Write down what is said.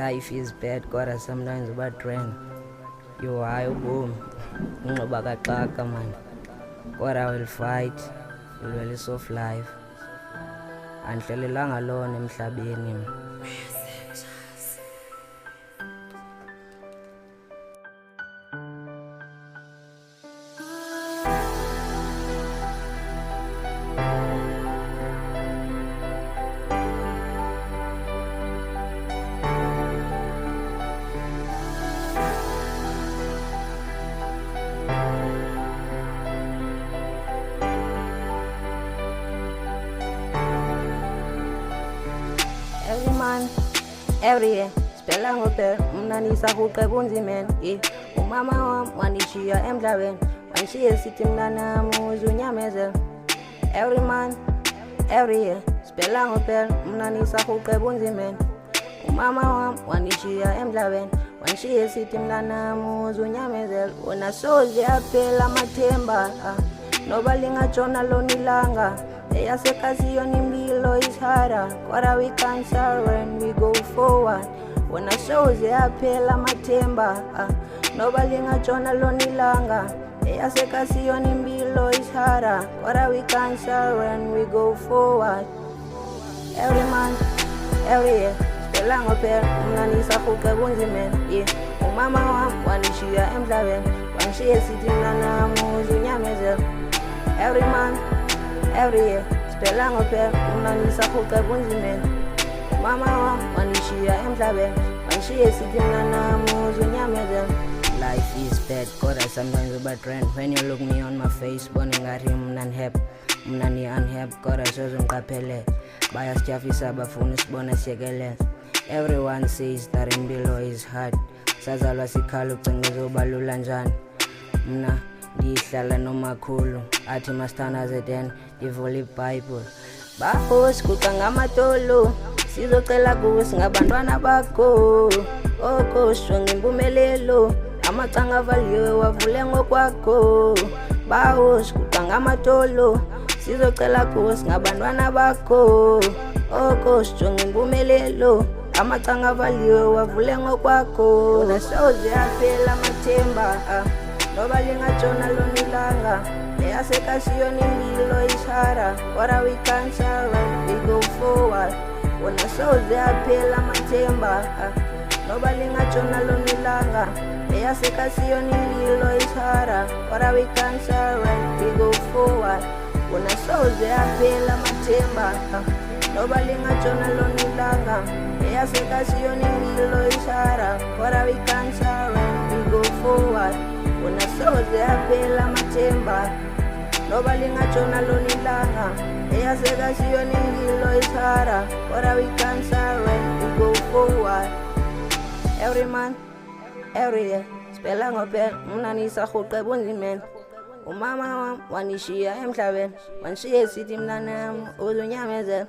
Life is bad kodwa sometimes uba-trend. Yo hayi ubomi unqoba kaxaka man. Kodwa I will fight, ulwela of life. Andihlelelanga lona emhlabeni. Every man, every year, spela ngope, mna nisahuqe bunzimeni. Umama wam wanishiya emhlabeni, wanishiya sithi mna nami uzunyamezela. Every man, every year, spela ngope, mna nisahuqe bunzimeni. Umama wam wanishiya emhlabeni, wanishiya sithi mna nami uzunyamezela. Wona soze yaphela amathemba, noba lingatshona lona ilanga. Eyasekaziyona impilo is harder, kodwa we can't surrender, we go forward. Wona soze yaphela amathemba, noba lingatshona lona ilanga. Eyasekaziyona impilo is harder, kodwa we can't surrender, we go forward. Every month, every year, spela ngophela, mna nisahuqe bunzimeni. Umama wam wanishiya emhlabeni, wanishiya sithi mna nami uzunyamezela. Every month, every year, spela ngophela, mna nisahuqe bunzimeni. Mama wam wanishiya emhlabeni, wanishiya sithi mna nami uzunyamezela. Life is bad kodwa sometimes uba-trend. When you look me on my face, bona ngathi mna unhappy, mna ni-unhappy kodwa soze ngiqaphelele. Bayasityafisa bafuna usibona siyekelele. Everyone says that impilo is hard, sazalwa sikhala ucinga uzoba lula njani. Mna ndihlala nomakhulu athi masithandaze then ndivula iBhayibhile. Bahosi kuqa ngamatolo, sizocela kuwe singabantwana bakho. Okhosi ngempumelelo, amacanga avaliwe wavule ngokwakho. Bahosi kuqa ngamatolo, sizocela kuwe singabantwana bakho. Okhosi ngempumelelo, amacanga avaliwe wavule ngokwakho. Nasoze yaphela amathemba, noba lingatshona lona ilanga. Eyasekaziyona impilo is harder, kodwa we can't surrender, we go forward. Wona soze yaphela amathemba, noba lingatshona lona ilanga. Eyasekaziyona impilo is harder, kodwa we can't surrender, we go forward. Wona soze yaphela amathemba, noba lingatshona lona ilanga. Eyasekaziyona impilo is harder, kodwa we can't surrender, we go forward. Wona soze yaphela amathemba, noba lingatshona lona ilanga. Eyasekaziyona impilo is harder, kodwa we can't surrender, we go forward. Every month, every year, spela ngophela, mna nisahuqe bunzimeni. Umama wam wanishiya emhlabeni, wanishiya sithi mna nami uzunyamezela.